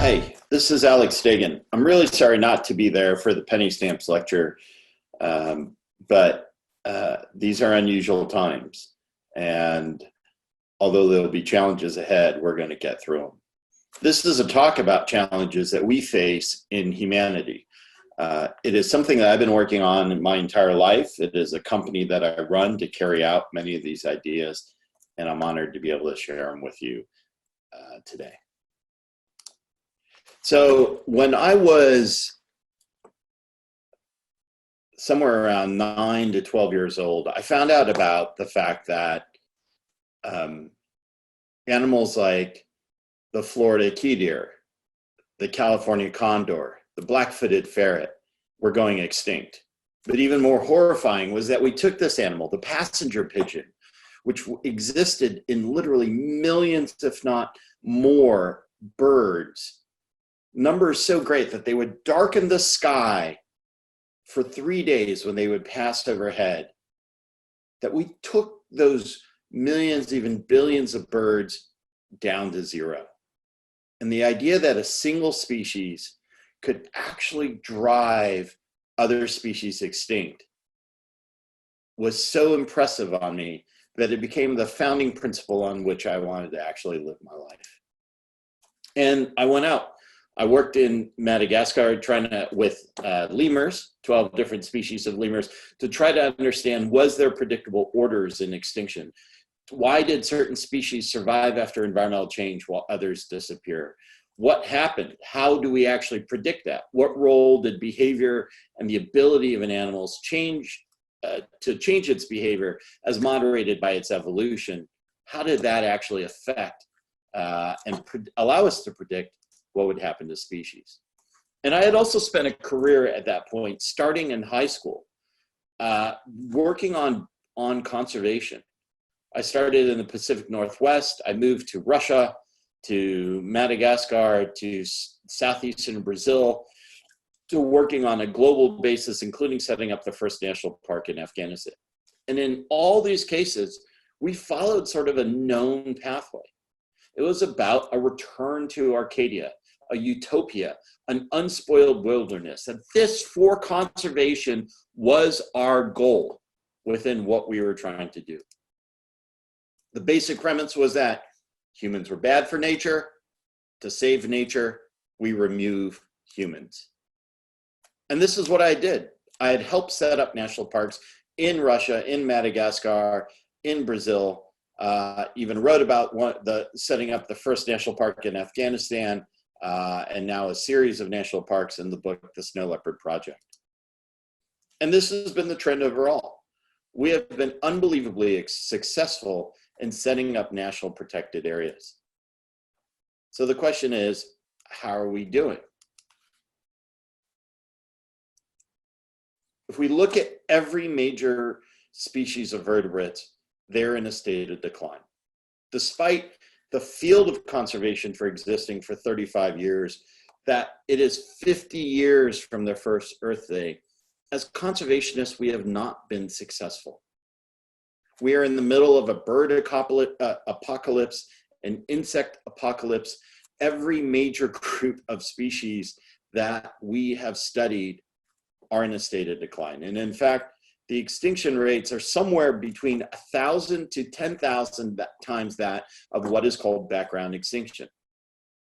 Hey, this is Alex Dehgan. I'm really sorry not to be there for the penny stamps lecture, but these are unusual times. And although there'll be challenges ahead, we're going to get through them. This is a talk about challenges that we face in humanity. It is something that I've been working on my entire life. It is a company that I run to carry out many of these ideas, and I'm honored to be able to share them with you today. So when I was somewhere around 9 to 12 years old, I found out about the fact that animals like the Florida key deer, the California condor, the black-footed ferret were going extinct. But even more horrifying was that we took this animal, the passenger pigeon, which existed in literally millions, if not more, birds, numbers so great that they would darken the sky for 3 days when they would pass overhead, that we took those millions, even billions of birds down to zero. And the idea that a single species could actually drive other species extinct was so impressive on me that it became the founding principle on which I wanted to actually live my life. And I went out. I worked in Madagascar with lemurs, 12 different species of lemurs, to try to understand, was there predictable orders in extinction? Why did certain species survive after environmental change while others disappear? What happened? How do we actually predict that? What role did behavior and the ability of an animal change to change its behavior as moderated by its evolution? How did that actually affect and allow us to predict what would happen to species? And I had also spent a career at that point, starting in high school, working on conservation. I started in the Pacific Northwest. I moved to Russia, to Madagascar, to southeastern Brazil, to working on a global basis, including setting up the first national park in Afghanistan. And in all these cases, we followed sort of a known pathway. It was about a return to Arcadia, a utopia, an unspoiled wilderness. And this, for conservation, was our goal within what we were trying to do. The basic premise was that humans were bad for nature. To save nature, we remove humans. And this is what I did. I had helped set up national parks in Russia, in Madagascar, in Brazil, even wrote about setting up the first national park in Afghanistan, and now a series of national parks in the book, The Snow Leopard Project. And this has been the trend overall. We have been unbelievably successful in setting up national protected areas. So the question is, how are we doing? If we look at every major species of vertebrates, they're in a state of decline. Despite the field of conservation for existing for 35 years, that it is 50 years from their first Earth Day, as conservationists, we have not been successful. We are in the middle of a bird apocalypse, an insect apocalypse. Every major group of species that we have studied are in a state of decline. And in fact, the extinction rates are somewhere between 1,000 to 10,000 times that of what is called background extinction.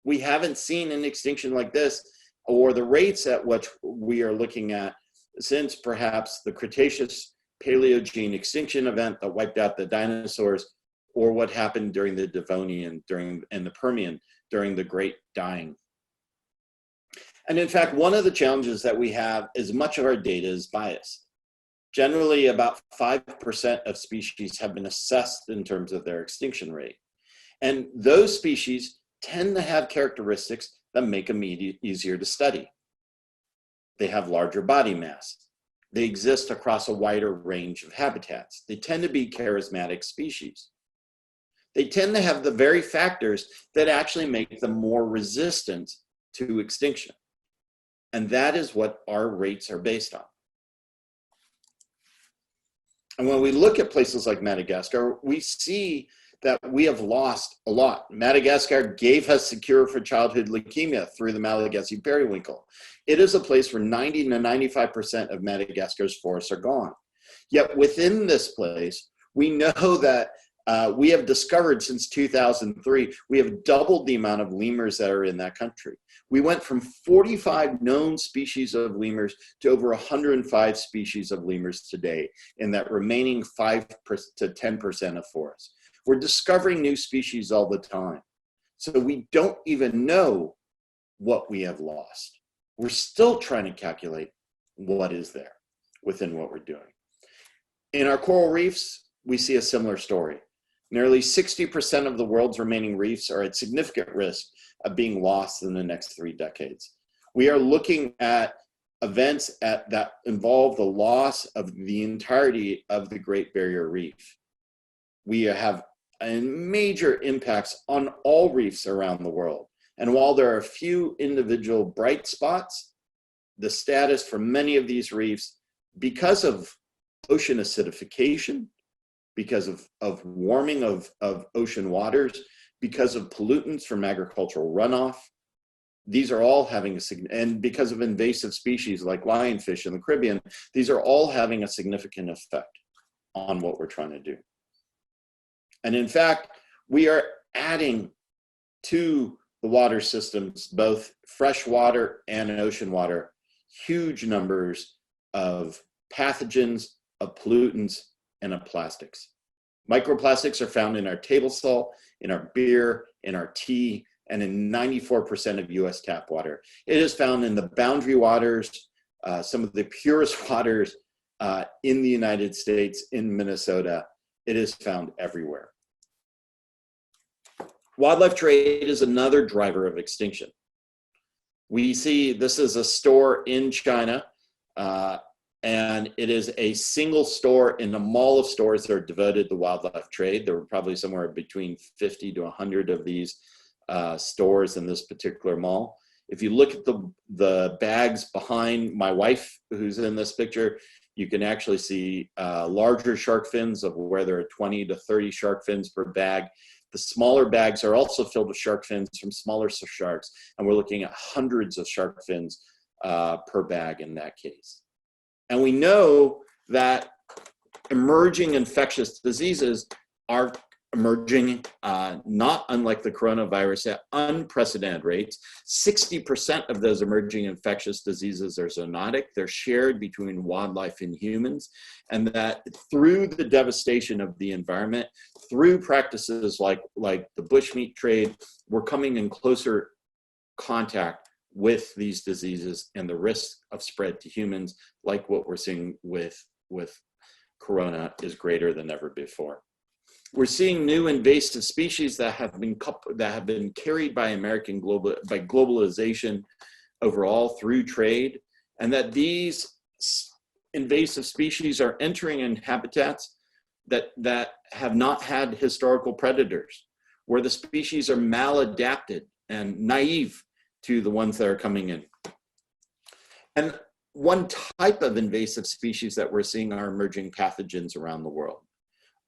We haven't seen an extinction like this, or the rates at which we are looking at, since perhaps the Cretaceous Paleogene extinction event that wiped out the dinosaurs, or what happened during the Devonian and the Permian during the Great Dying. And in fact, one of the challenges that we have is much of our data is biased. Generally, about 5% of species have been assessed in terms of their extinction rate. And those species tend to have characteristics that make them easier to study. They have larger body mass. They exist across a wider range of habitats. They tend to be charismatic species. They tend to have the very factors that actually make them more resistant to extinction. And that is what our rates are based on. And when we look at places like Madagascar, we see that we have lost a lot. Madagascar gave us a cure for childhood leukemia through the Malagasy periwinkle. It is a place where 90 to 95% of Madagascar's forests are gone. Yet within this place, we know that we have discovered since 2003, we have doubled the amount of lemurs that are in that country. We went from 45 known species of lemurs to over 105 species of lemurs today in that remaining 5 to 10% of forests. We're discovering new species all the time. So we don't even know what we have lost. We're still trying to calculate what is there within what we're doing. In our coral reefs, we see a similar story. Nearly 60% of the world's remaining reefs are at significant risk of being lost in the next 3 decades. We are looking at events that involve the loss of the entirety of the Great Barrier Reef. We have major impacts on all reefs around the world. And while there are a few individual bright spots, the status for many of these reefs, because of ocean acidification, because of warming of ocean waters, because of pollutants from agricultural runoff, these are all having and because of invasive species like lionfish in the Caribbean, these are all having a significant effect on what we're trying to do. And in fact, we are adding to the water systems, both freshwater and ocean water, huge numbers of pathogens, of pollutants, and of plastics. Microplastics are found in our table salt, in our beer, in our tea, and in 94% of US tap water. It is found in the boundary waters, some of the purest waters in the United States, in Minnesota. It is found everywhere. Wildlife trade is another driver of extinction. We see this is a store in China, and it is a single store in a mall of stores that are devoted to wildlife trade. There were probably somewhere between 50 to 100 of these stores in this particular mall. If you look at the bags behind my wife, who's in this picture, you can actually see larger shark fins of where there are 20 to 30 shark fins per bag. The smaller bags are also filled with shark fins from smaller sharks, and we're looking at hundreds of shark fins per bag in that case. And we know that emerging infectious diseases are emerging, not unlike the coronavirus, at unprecedented rates. 60% of those emerging infectious diseases are zoonotic. They're shared between wildlife and humans, and that through the devastation of the environment, through practices like the bushmeat trade, we're coming in closer contact with these diseases, and the risk of spread to humans, like what we're seeing with corona, is greater than ever before. We're seeing new invasive species that have been carried by globalization overall through trade, and that these invasive species are entering in habitats that have not had historical predators, where the species are maladapted and naive to the ones that are coming in. And one type of invasive species that we're seeing are emerging pathogens around the world.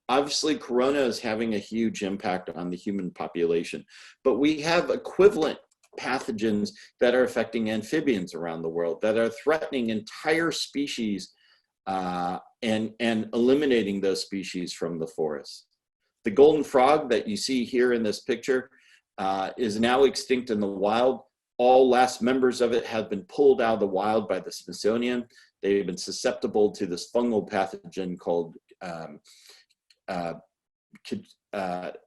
Obviously, corona is having a huge impact on the human population, but we have equivalent pathogens that are affecting amphibians around the world, that are threatening entire species and eliminating those species from the forest. The golden frog that you see here in this picture is now extinct in the wild. All last members of it have been pulled out of the wild by the Smithsonian. They've been susceptible to this fungal pathogen called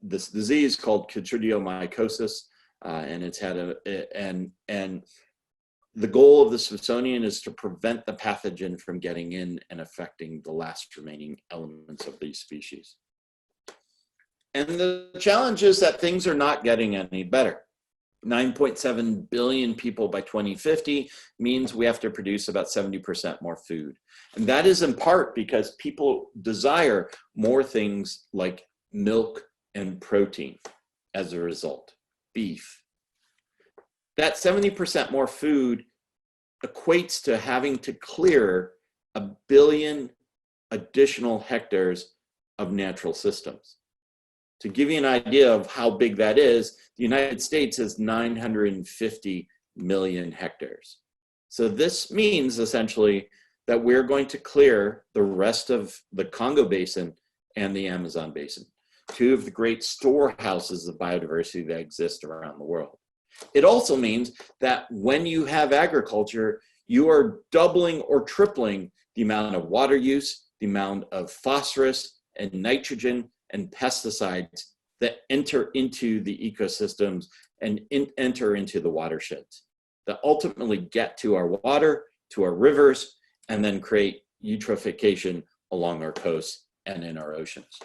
this disease called chytridiomycosis, and it's had and the goal of the Smithsonian is to prevent the pathogen from getting in and affecting the last remaining elements of these species. And the challenge is that things are not getting any better. 9.7 billion people by 2050 means we have to produce about 70% more food. And that is in part because people desire more things like milk and protein as a result, beef. That 70% more food equates to having to clear 1 billion additional hectares of natural systems. To give you an idea of how big that is, the United States is 950 million hectares. So this means essentially that we're going to clear the rest of the Congo Basin and the Amazon Basin, two of the great storehouses of biodiversity that exist around the world. It also means that when you have agriculture, you are doubling or tripling the amount of water use, the amount of phosphorus and nitrogen and pesticides that enter into the ecosystems and enter into the watersheds that ultimately get to our water, to our rivers, and then create eutrophication along our coasts and in our oceans.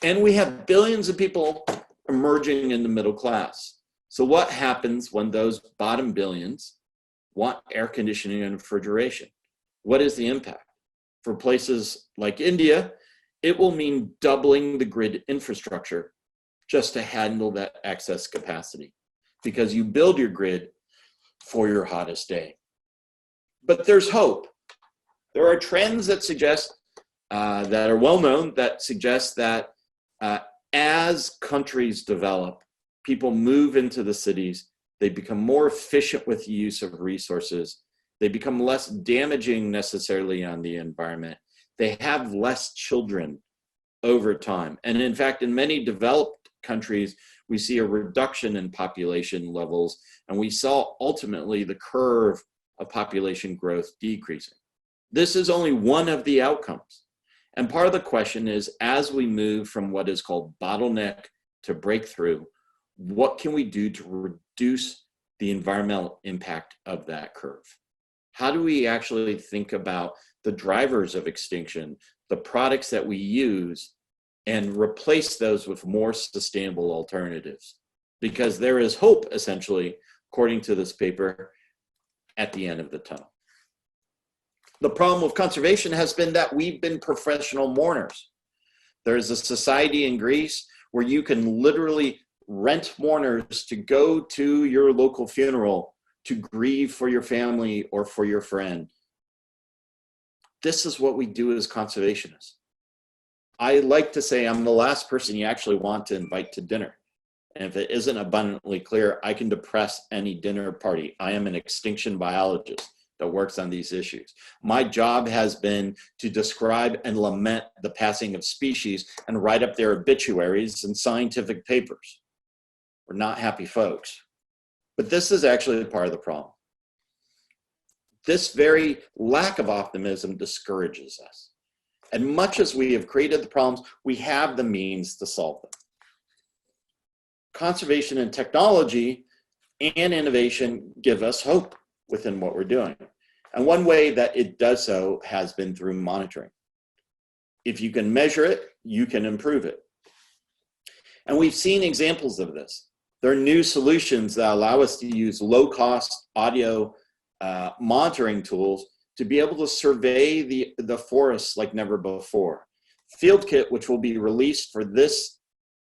And we have billions of people emerging in the middle class. So what happens when those bottom billions want air conditioning and refrigeration? What is the impact? For places like India, it will mean doubling the grid infrastructure just to handle that excess capacity, because you build your grid for your hottest day. But there's hope. There are trends that suggest, that are well known, that suggest that as countries develop, people move into the cities, they become more efficient with the use of resources, they become less damaging necessarily on the environment, they have less children over time. And in fact, in many developed countries, we see a reduction in population levels, and we saw ultimately the curve of population growth decreasing. This is only one of the outcomes. And part of the question is, as we move from what is called bottleneck to breakthrough, what can we do to reduce the environmental impact of that curve? How do we actually think about the drivers of extinction, the products that we use, and replace those with more sustainable alternatives? Because there is hope, essentially, according to this paper, at the end of the tunnel. The problem with conservation has been that we've been professional mourners. There's a society in Greece where you can literally rent mourners to go to your local funeral to grieve for your family or for your friend. This is what we do as conservationists. I like to say I'm the last person you actually want to invite to dinner. And if it isn't abundantly clear, I can depress any dinner party. I am an extinction biologist that works on these issues. My job has been to describe and lament the passing of species and write up their obituaries in scientific papers. We're not happy folks. But this is actually part of the problem. This very lack of optimism discourages us. And much as we have created the problems, we have the means to solve them. Conservation and technology and innovation give us hope within what we're doing. And one way that it does so has been through monitoring. If you can measure it, you can improve it. And we've seen examples of this. There are new solutions that allow us to use low-cost audio monitoring tools to be able to survey the forests like never before. FieldKit, which will be released for this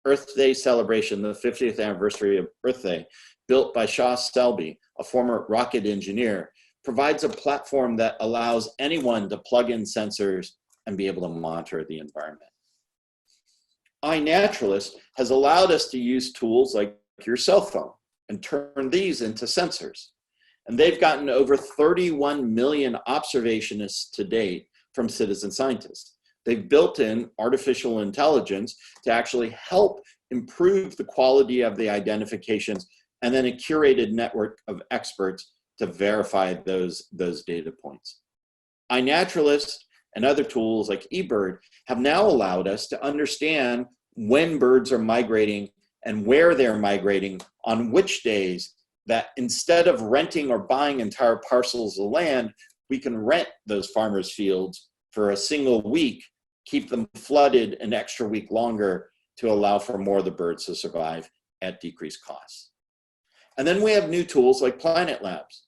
Earth Day celebration, the 50th anniversary of Earth Day, built by Shah Selby, a former rocket engineer, provides a platform that allows anyone to plug in sensors and be able to monitor the environment. iNaturalist has allowed us to use tools like your cell phone and turn these into sensors. And they've gotten over 31 million observationists to date from citizen scientists. They've built in artificial intelligence to actually help improve the quality of the identifications, and then a curated network of experts to verify those data points. iNaturalist and other tools like eBird have now allowed us to understand when birds are migrating and where they're migrating on which days, that instead of renting or buying entire parcels of land, we can rent those farmers' fields for a single week, keep them flooded an extra week longer to allow for more of the birds to survive at decreased costs. And then we have new tools like Planet Labs.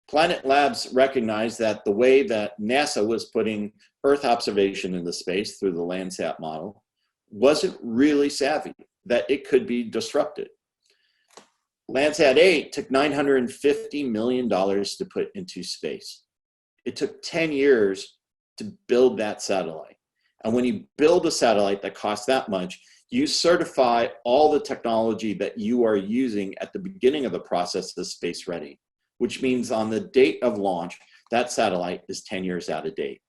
Planet Labs recognized that the way that NASA was putting Earth observation into space through the Landsat model wasn't really savvy, that it could be disrupted. Landsat 8 took $950 million to put into space. It took 10 years to build that satellite. And when you build a satellite that costs that much, you certify all the technology that you are using at the beginning of the process as space ready, which means on the date of launch, that satellite is 10 years out of date.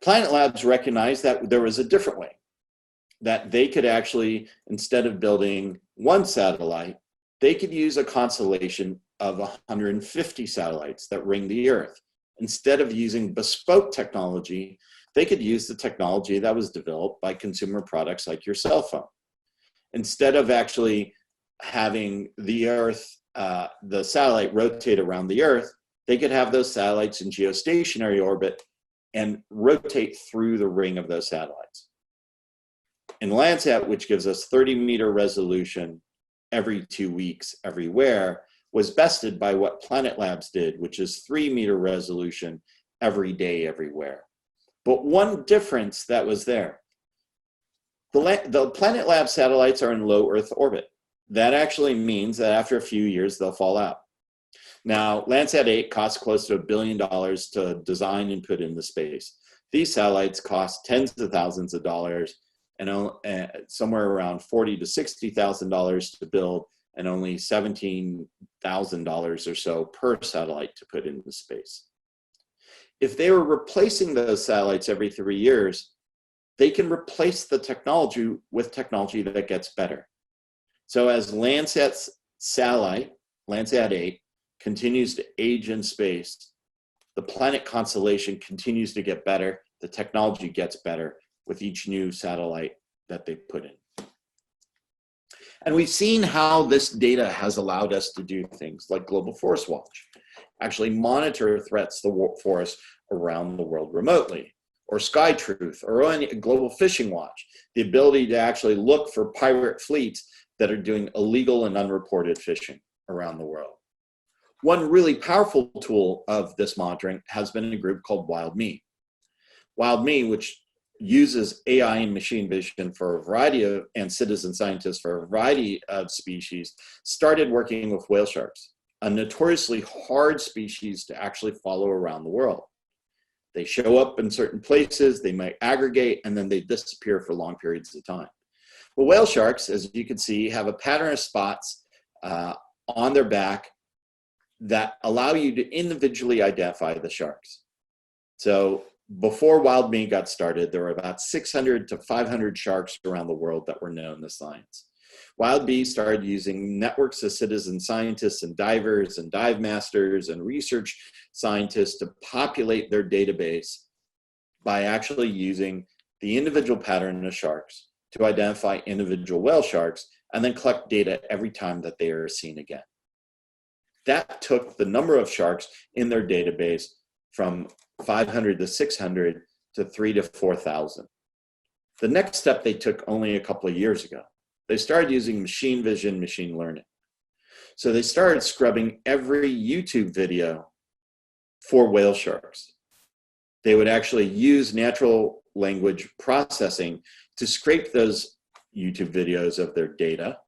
Planet Labs recognized that there was a different way, that they could actually, instead of building one satellite, they could use a constellation of 150 satellites that ring the Earth. Instead of using bespoke technology, they could use the technology that was developed by consumer products like your cell phone. Instead of actually having the Earth, the satellite rotate around the Earth, they could have those satellites in geostationary orbit and rotate through the ring of those satellites. And Landsat, which gives us 30-meter resolution every 2 weeks everywhere, was bested by what Planet Labs did, which is 3-meter resolution every day everywhere. But one difference that was there, the Planet Labs satellites are in low Earth orbit. That actually means that after a few years, they'll fall out. Now, Landsat 8 costs close to $1 billion to design and put into space. These satellites cost tens of thousands of dollars and somewhere around $40,000 to $60,000 to build, and only $17,000 or so per satellite to put into space. If they were replacing those satellites every 3 years, they can replace the technology with technology that gets better. So as Landsat's satellite, Landsat 8, continues to age in space, the planet constellation continues to get better, the technology gets better with each new satellite that they put in. And we've seen how this data has allowed us to do things like Global Forest Watch, actually monitor threats to the forest around the world remotely, or Sky Truth, or Global Fishing Watch, the ability to actually look for pirate fleets that are doing illegal and unreported fishing around the world. One really powerful tool of this monitoring has been a group called WildMe. WildMe, which uses AI and machine vision for a variety of, and citizen scientists for a variety of species, started working with whale sharks, a notoriously hard species to actually follow around the world. They show up in certain places, they might aggregate, and then they disappear for long periods of time. Well, whale sharks, as you can see, have a pattern of spots on their back that allow you to individually identify the sharks. So before WildMe got started, there were about 600 to 500 sharks around the world that were known to science. WildMe started using networks of citizen scientists and divers and dive masters and research scientists to populate their database by actually using the individual pattern of sharks to identify individual whale sharks and then collect data every time that they are seen again. That took the number of sharks in their database from 500 to 600 to 3,000 to 4,000. The next step they took only a couple of years ago. They started using machine vision, machine learning. So they started scrubbing every YouTube video for whale sharks. They would actually use natural language processing to scrape those YouTube videos of their data,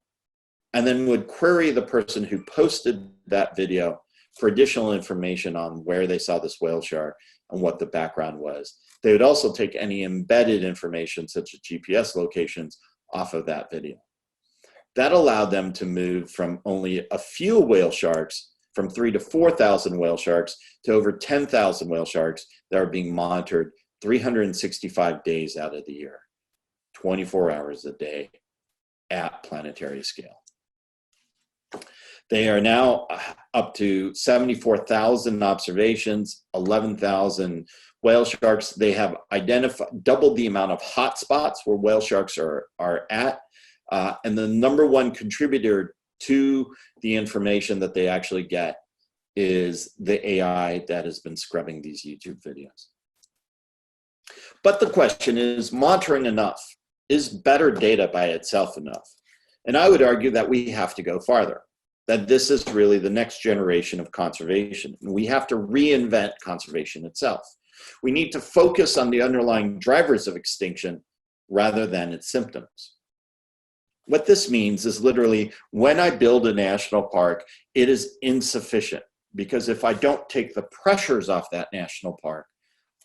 and then would query the person who posted that video for additional information on where they saw this whale shark and what the background was. They would also take any embedded information, such as GPS locations, off of that video. That allowed them to move from only a few whale sharks, from 3,000 to 4,000 whale sharks, to over 10,000 whale sharks that are being monitored 365 days out of the year, 24 hours a day at planetary scale. They are now up to 74,000 observations, 11,000 whale sharks. They have identified, doubled the amount of hotspots where whale sharks are at. And the number one contributor to the information that they actually get is the AI that has been scrubbing these YouTube videos. But the question is, monitoring enough? Is better data by itself enough? And I would argue that we have to go farther, that this is really the next generation of conservation. And we have to reinvent conservation itself. We need to focus on the underlying drivers of extinction rather than its symptoms. What this means is literally, when I build a national park, it is insufficient, because if I don't take the pressures off that national park,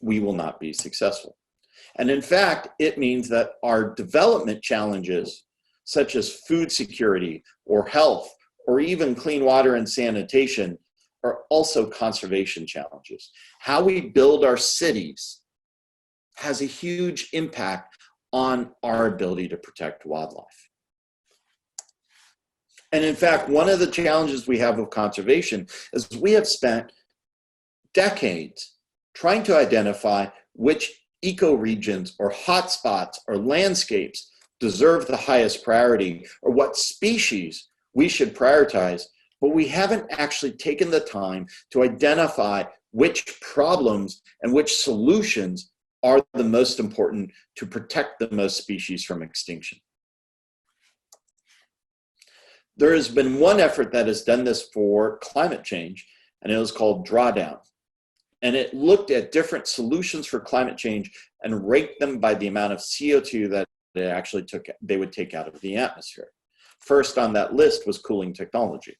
we will not be successful. And in fact, it means that our development challenges, such as food security or health, or even clean water and sanitation, are also conservation challenges. How we build our cities has a huge impact on our ability to protect wildlife. And in fact, one of the challenges we have with conservation is we have spent decades trying to identify which ecoregions or hotspots or landscapes deserve the highest priority, or what species we should prioritize, but we haven't actually taken the time to identify which problems and which solutions are the most important to protect the most species from extinction. There has been one effort that has done this for climate change, and it was called Drawdown. And it looked at different solutions for climate change and ranked them by the amount of CO2 that they would take out of the atmosphere. First on that list was cooling technology.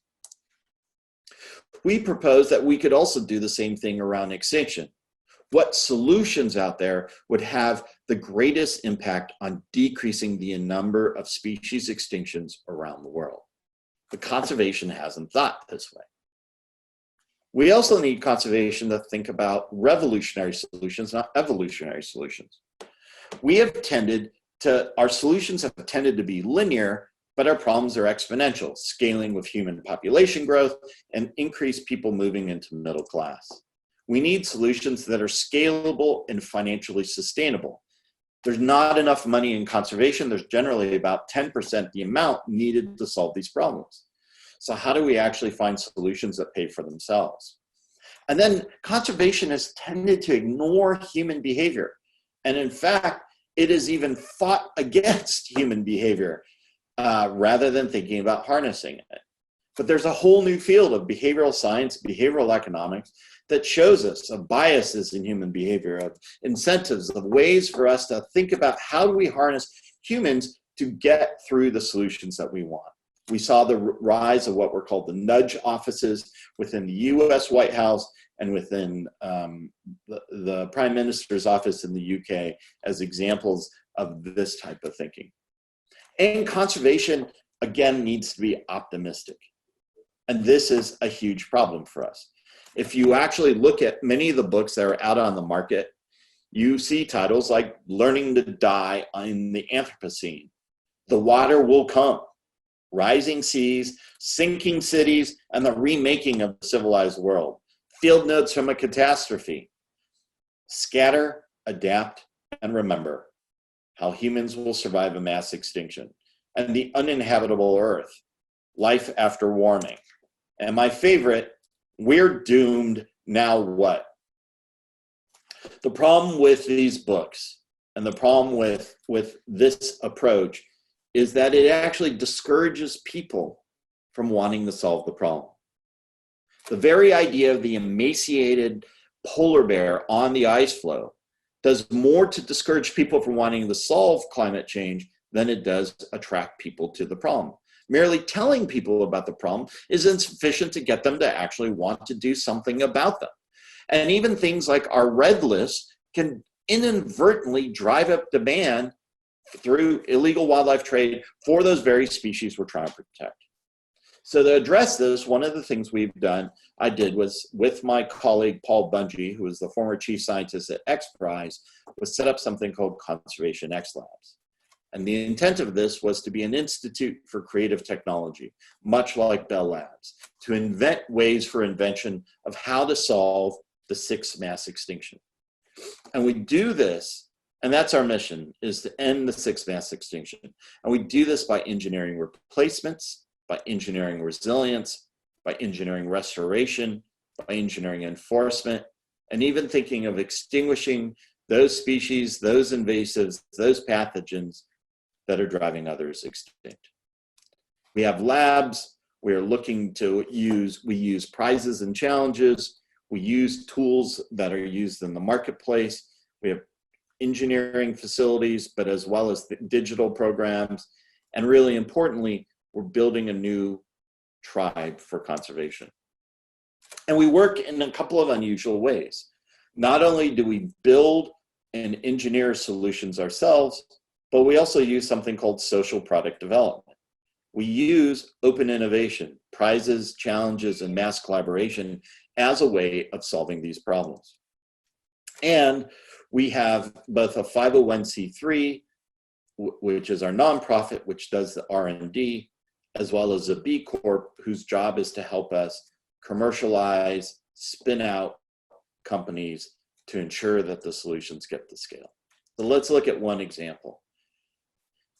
We proposed that we could also do the same thing around extinction. What solutions out there would have the greatest impact on decreasing the number of species extinctions around the world? But conservation hasn't thought this way. We also need conservation to think about revolutionary solutions, not evolutionary solutions. Our solutions have tended to be linear, but our problems are exponential, scaling with human population growth and increased people moving into middle class. We need solutions that are scalable and financially sustainable. There's not enough money in conservation. There's generally about 10% the amount needed to solve these problems. So how do we actually find solutions that pay for themselves? And then conservation has tended to ignore human behavior. And in fact, it has even fought against human behavior rather than thinking about harnessing it. But there's a whole new field of behavioral science, behavioral economics, that shows us of biases in human behavior, of incentives, of ways for us to think about how do we harness humans to get through the solutions that we want. We saw the rise of what were called the nudge offices within the US White House and within the Prime Minister's office in the UK as examples of this type of thinking. And conservation, again, needs to be optimistic. And this is a huge problem for us. If you actually look at many of the books that are out on the market, you see titles like Learning to Die in the Anthropocene, The Water Will Come, Rising Seas, Sinking Cities, and the Remaking of the Civilized World, Field Notes from a Catastrophe, Scatter, Adapt, and Remember, How Humans Will Survive a Mass Extinction, and The Uninhabitable Earth, Life After Warming. And my favorite, We're Doomed, Now What? The problem with these books and the problem with this approach is that it actually discourages people from wanting to solve the problem. The very idea of the emaciated polar bear on the ice floe does more to discourage people from wanting to solve climate change than it does attract people to the problem. Merely telling people about the problem is insufficient to get them to actually want to do something about them. And even things like our red list can inadvertently drive up demand through illegal wildlife trade for those very species we're trying to protect. So to address this, one of the things I did was with my colleague Paul Bungie, who is the former chief scientist at XPRIZE, was set up something called Conservation X Labs. And the intent of this was to be an institute for creative technology, much like Bell Labs, to invent ways for invention of how to solve the sixth mass extinction. And we do this, and that's our mission, is to end the sixth mass extinction. And we do this by engineering replacements, by engineering resilience, by engineering restoration, by engineering enforcement, and even thinking of extinguishing those species, those invasives, those pathogens that are driving others extinct. We have labs. We are looking to we use prizes and challenges. We use tools that are used in the marketplace. We have engineering facilities, but as well as the digital programs. And really importantly, we're building a new tribe for conservation. And we work in a couple of unusual ways. Not only do we build and engineer solutions ourselves, but we also use something called social product development. We use open innovation, prizes, challenges, and mass collaboration as a way of solving these problems. And we have both a 501c3, which is our nonprofit, which does the R&D, as well as a B Corp, whose job is to help us commercialize, spin out companies to ensure that the solutions get to scale. So let's look at one example.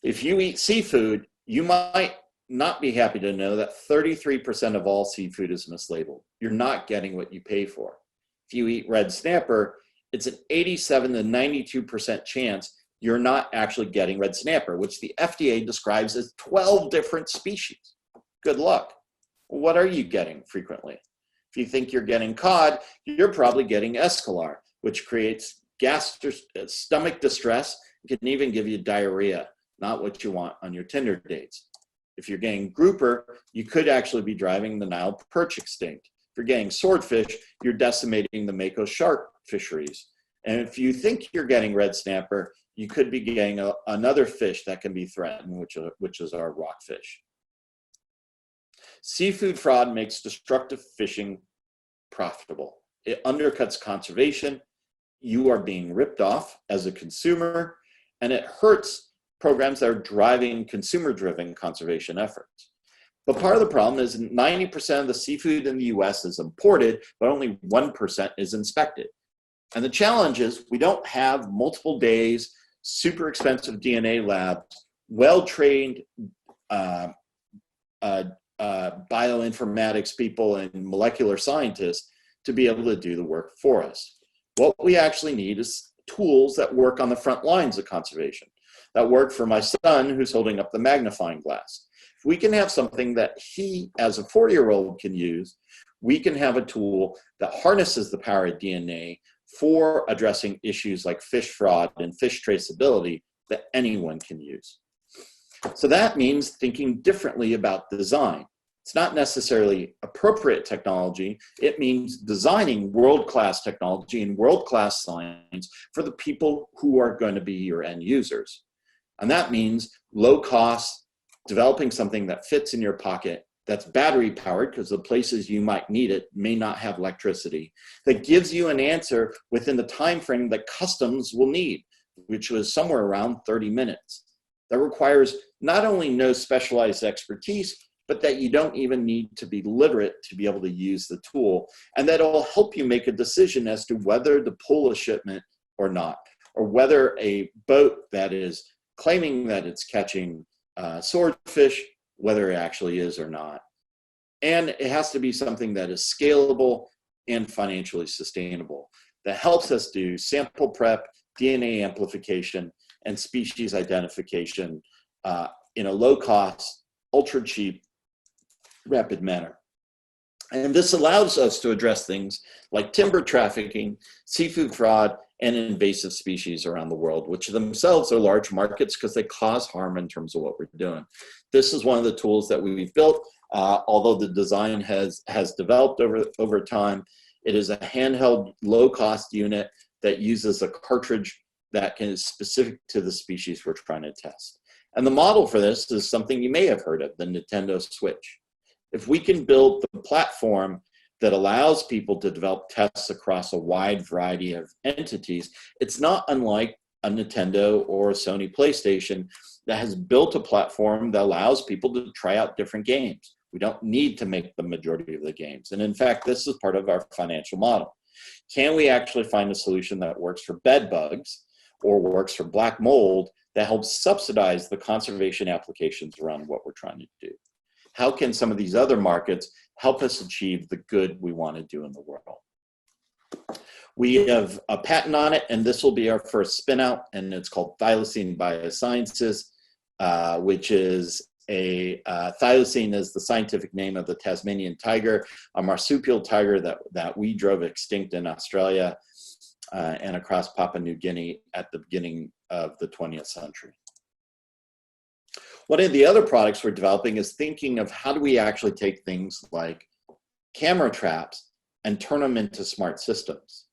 If you eat seafood, you might not be happy to know that 33% of all seafood is mislabeled. You're not getting what you pay for. If you eat red snapper, it's an 87 to 92% chance you're not actually getting red snapper, which the FDA describes as 12 different species. Good luck. What are you getting frequently? If you think you're getting cod, you're probably getting escalar, which creates stomach distress, can even give you diarrhea, not what you want on your Tinder dates. If you're getting grouper, you could actually be driving the Nile perch extinct. If you're getting swordfish, you're decimating the Mako shark fisheries. And if you think you're getting red snapper, you could be getting another fish that can be threatened, which is our rockfish. Seafood fraud makes destructive fishing profitable. It undercuts conservation. You are being ripped off as a consumer, and it hurts programs that are driving consumer-driven conservation efforts. But part of the problem is 90% of the seafood in the US is imported, but only 1% is inspected. And the challenge is we don't have multiple days, super expensive DNA labs, well-trained bioinformatics people and molecular scientists to be able to do the work for us. What we actually need is tools that work on the front lines of conservation, that work for my son who's holding up the magnifying glass. If we can have something that he, as a 4-year-old, can use, we can have a tool that harnesses the power of DNA for addressing issues like fish fraud and fish traceability that anyone can use. So that means thinking differently about design. It's not necessarily appropriate technology. It means designing world-class technology and world-class science for the people who are going to be your end users. And that means low cost, developing something that fits in your pocket, that's battery powered because the places you might need it may not have electricity, that gives you an answer within the time frame that customs will need, which was somewhere around 30 minutes. That requires not only no specialized expertise, but that you don't even need to be literate to be able to use the tool. And that'll help you make a decision as to whether to pull a shipment or not, or whether a boat that is claiming that it's catching swordfish, whether it actually is or not. And it has to be something that is scalable and financially sustainable, that helps us do sample prep, DNA amplification, and species identification in a low cost, ultra cheap, rapid manner. And this allows us to address things like timber trafficking, seafood fraud, and invasive species around the world, which themselves are large markets because they cause harm in terms of what we're doing. This is one of the tools that we've built, although the design has developed over time. It is a handheld, low-cost unit that uses a cartridge that is specific to the species we're trying to test. And the model for this is something you may have heard of, the Nintendo Switch. If we can build the platform that allows people to develop tests across a wide variety of entities, it's not unlike a Nintendo or a Sony PlayStation that has built a platform that allows people to try out different games. We don't need to make the majority of the games. And in fact, this is part of our financial model. Can we actually find a solution that works for bed bugs or works for black mold that helps subsidize the conservation applications around what we're trying to do? How can some of these other markets help us achieve the good we want to do in the world? We have a patent on it, and this will be our first spin out, and it's called Thylacine Biosciences, which is thylacine is the scientific name of the Tasmanian tiger, a marsupial tiger that we drove extinct in Australia and across Papua New Guinea at the beginning of the 20th century. One of the other products we're developing is thinking of how do we actually take things like camera traps and turn them into smart systems.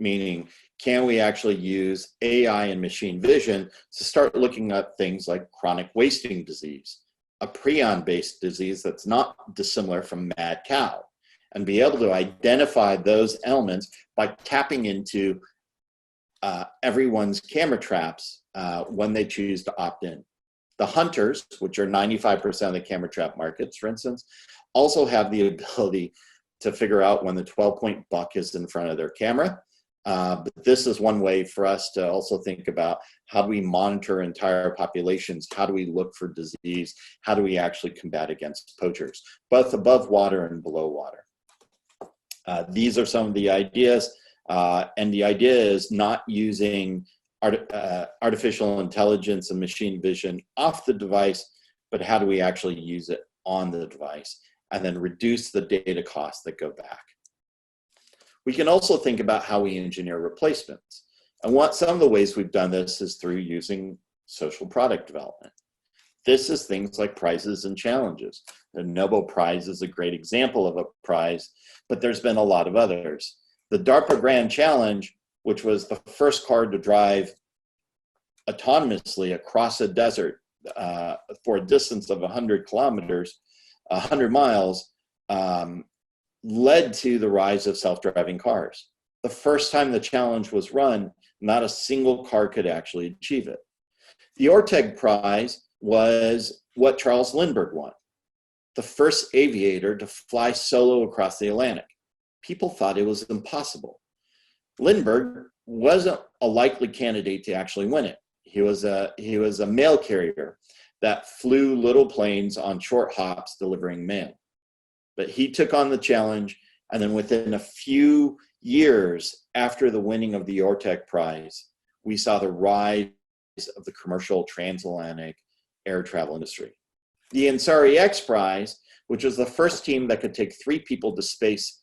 meaning can we actually use AI and machine vision to start looking at things like chronic wasting disease, a prion-based disease that's not dissimilar from mad cow, and be able to identify those elements by tapping into everyone's camera traps when they choose to opt in. The hunters, which are 95% of the camera trap markets, for instance, also have the ability to figure out when the 12-point buck is in front of their camera. But this is one way for us to also think about how do we monitor entire populations, how do we look for disease, how do we actually combat against poachers, both above water and below water. These are some of the ideas, and the idea is not using artificial intelligence and machine vision off the device, but how do we actually use it on the device and then reduce the data costs that go back. We can also think about how we engineer replacements. And some of the ways we've done this is through using social product development. This is things like prizes and challenges. The Nobel Prize is a great example of a prize, but there's been a lot of others. The DARPA Grand Challenge, which was the first car to drive autonomously across a desert for a distance of 100 kilometers, 100 miles, led to the rise of self-driving cars. The first time the challenge was run, not a single car could actually achieve it. The Orteig Prize was what Charles Lindbergh won, the first aviator to fly solo across the Atlantic. People thought it was impossible. Lindbergh wasn't a likely candidate to actually win it. He was a mail carrier that flew little planes on short hops delivering mail. But he took on the challenge, and then within a few years after the winning of the Orteig Prize, we saw the rise of the commercial transatlantic air travel industry. The Ansari X Prize, which was the first team that could take 3 people to space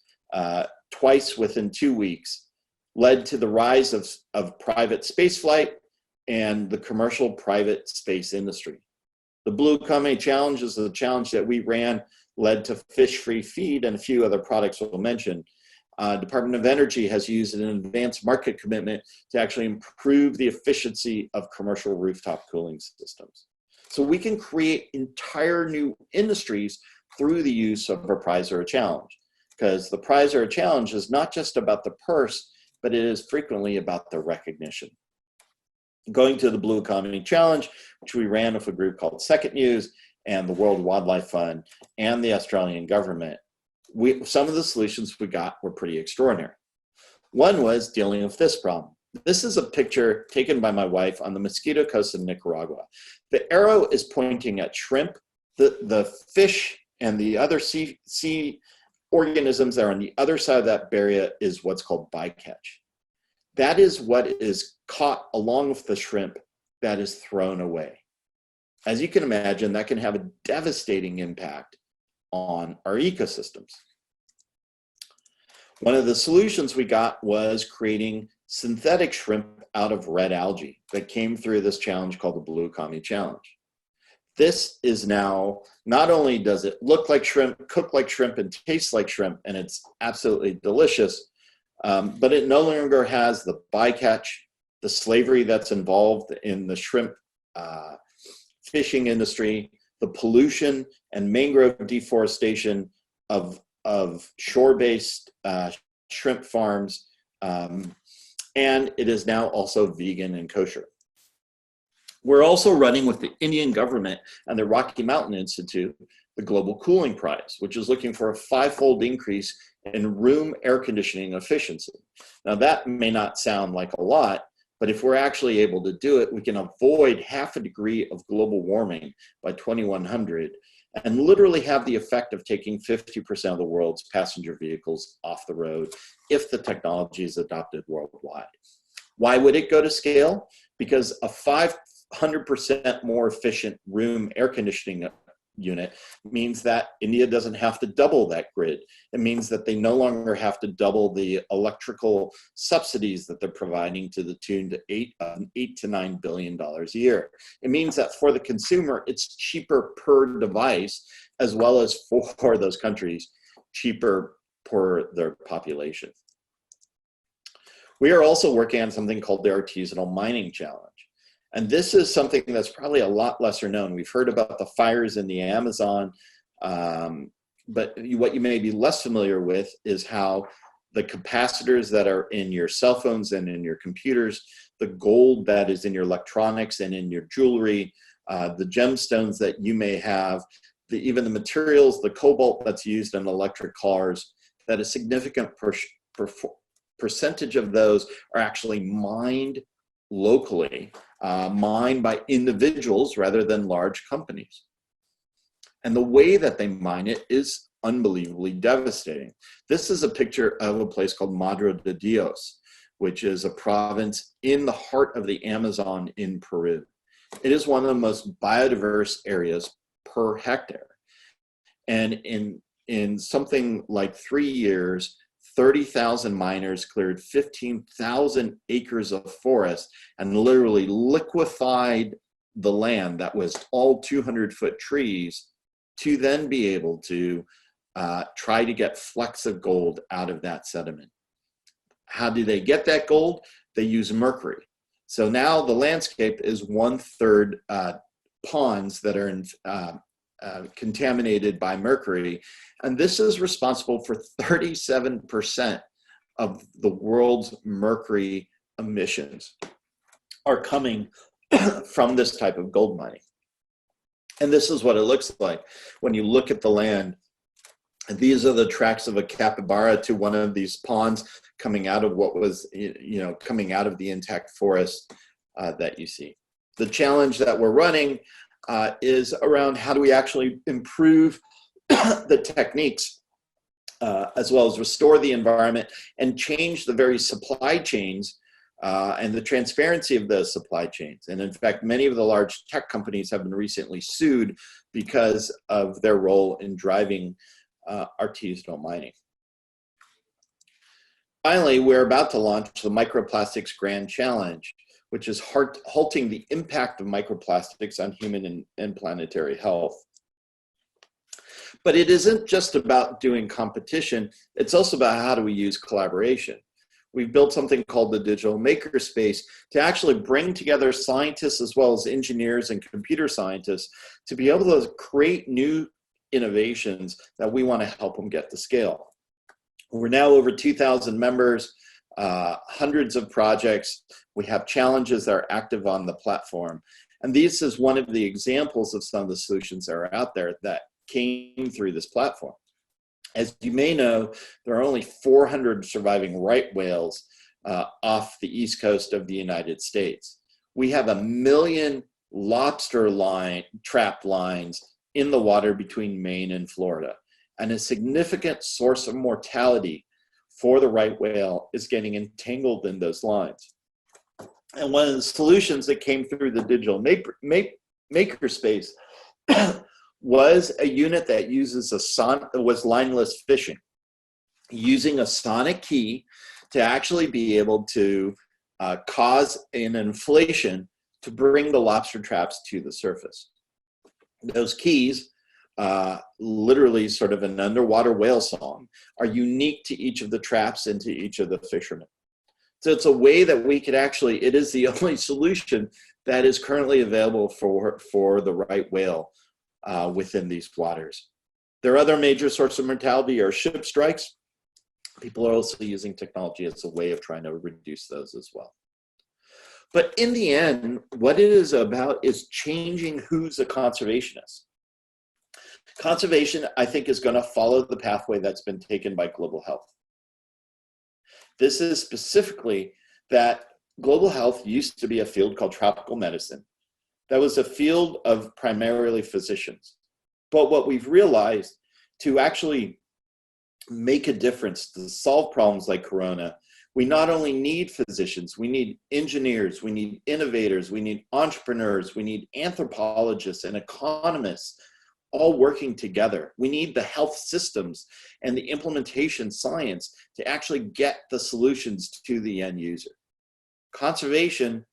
twice within 2 weeks, led to the rise of private spaceflight and the commercial private space industry. The Blue Kame Challenge is the challenge that we ran, led to fish-free feed and a few other products we'll mention. Department of Energy has used an advanced market commitment to actually improve the efficiency of commercial rooftop cooling systems. So we can create entire new industries through the use of a prize or a challenge, because the prize or a challenge is not just about the purse, but it is frequently about the recognition. Going to the Blue Economy Challenge, which we ran with a group called Second News and the World Wildlife Fund and the Australian government, some of the solutions we got were pretty extraordinary. One was dealing with this problem. This is a picture taken by my wife on the Mosquito Coast of Nicaragua. The arrow is pointing at shrimp. The fish and the other sea organisms that are on the other side of that barrier is what's called bycatch. That is what is caught along with the shrimp that is thrown away. As you can imagine, that can have a devastating impact on our ecosystems. One of the solutions we got was creating synthetic shrimp out of red algae that came through this challenge called the Blue Kame Challenge. This is now, not only does it look like shrimp, cook like shrimp, and taste like shrimp, and it's absolutely delicious, but it no longer has the bycatch, the slavery that's involved in the shrimp fishing industry, the pollution and mangrove deforestation of shore-based shrimp farms, and it is now also vegan and kosher. We're also running with the Indian government and the Rocky Mountain Institute the Global Cooling Prize, which is looking for a 5-fold increase in room air conditioning efficiency. Now that may not sound like a lot, but if we're actually able to do it, we can avoid 0.5 degree of global warming by 2100 and literally have the effect of taking 50% of the world's passenger vehicles off the road if the technology is adopted worldwide. Why would it go to scale? Because a 500% more efficient room air conditioning unit means that India doesn't have to double that grid. It means that they no longer have to double the electrical subsidies that they're providing to the tune to $8 to $9 billion a year. It means that for the consumer, it's cheaper per device, as well as for those countries, cheaper per their population. We are also working on something called the Artisanal Mining Challenge. And this is something that's probably a lot lesser known. We've heard about the fires in the Amazon, but what you may be less familiar with is how the capacitors that are in your cell phones and in your computers, the gold that is in your electronics and in your jewelry, the gemstones that you may have, even the materials, the cobalt that's used in electric cars, that a significant percentage of those are actually mined locally, mined by individuals rather than large companies. And the way that they mine it is unbelievably devastating. This is a picture of a place called Madre de Dios, which is a province in the heart of the Amazon in Peru. It is one of the most biodiverse areas per hectare. And in something like 3 years, 30,000 miners cleared 15,000 acres of forest and literally liquefied the land that was all 200-foot trees to then be able to try to get flecks of gold out of that sediment. How do they get that gold? They use mercury. So now the landscape is 1/3 ponds that are contaminated by mercury. And this is responsible for 37% of the world's mercury emissions are coming from this type of gold mining. And this is what it looks like when you look at the land. These are the tracks of a capybara to one of these ponds coming out of what was, coming out of the intact forest that you see. The challenge that we're running is around how do we actually improve the techniques as well as restore the environment and change the very supply chains and the transparency of the supply chains. And in fact, many of the large tech companies have been recently sued because of their role in driving artisanal mining. Finally, we're about to launch the Microplastics Grand Challenge, which is halting the impact of microplastics on human and planetary health. But it isn't just about doing competition, it's also about how do we use collaboration. We've built something called the Digital Makerspace to actually bring together scientists as well as engineers and computer scientists to be able to create new innovations that we want to help them get to scale. We're now over 2,000 members, hundreds of projects. We have challenges that are active on the platform. And this is one of the examples of some of the solutions that are out there that came through this platform. As you may know, there are only 400 surviving right whales off the east coast of the United States. We have 1 million lobster trap lines in the water between Maine and Florida. And a significant source of mortality for the right whale is getting entangled in those lines. And one of the solutions that came through the Digital Makerspace was a unit that uses was lineless fishing, using a sonic key to actually be able to cause an inflation to bring the lobster traps to the surface. Those keys, literally sort of an underwater whale song, are unique to each of the traps and to each of the fishermen. So it's a way that we could actually, it is the only solution that is currently available for the right whale within these waters. There are other major sources of mortality are ship strikes. People are also using technology as a way of trying to reduce those as well. But in the end, what it is about is changing who's a conservationist. Conservation, I think, is going to follow the pathway that's been taken by global health. This is specifically that global health used to be a field called tropical medicine. That was a field of primarily physicians. But what we've realized, to actually make a difference, to solve problems like corona, we not only need physicians, we need engineers, we need innovators, we need entrepreneurs, we need anthropologists and economists all working together. We need the health systems and the implementation science to actually get the solutions to the end user. Conservation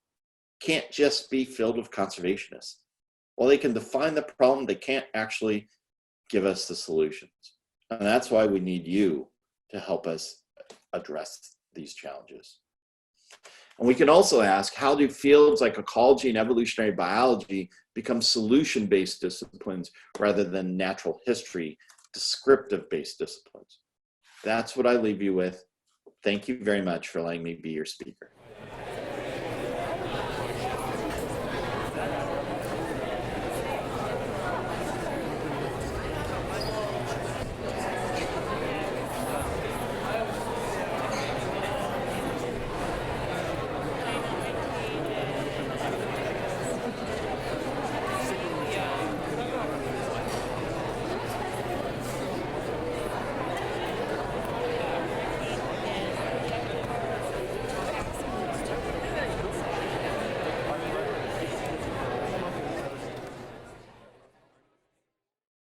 can't just be filled with conservationists. While they can define the problem, they can't actually give us the solutions. And that's why we need you to help us address these challenges. And we can also ask, how do fields like ecology and evolutionary biology become solution-based disciplines rather than natural history, descriptive-based disciplines? That's what I leave you with. Thank you very much for letting me be your speaker.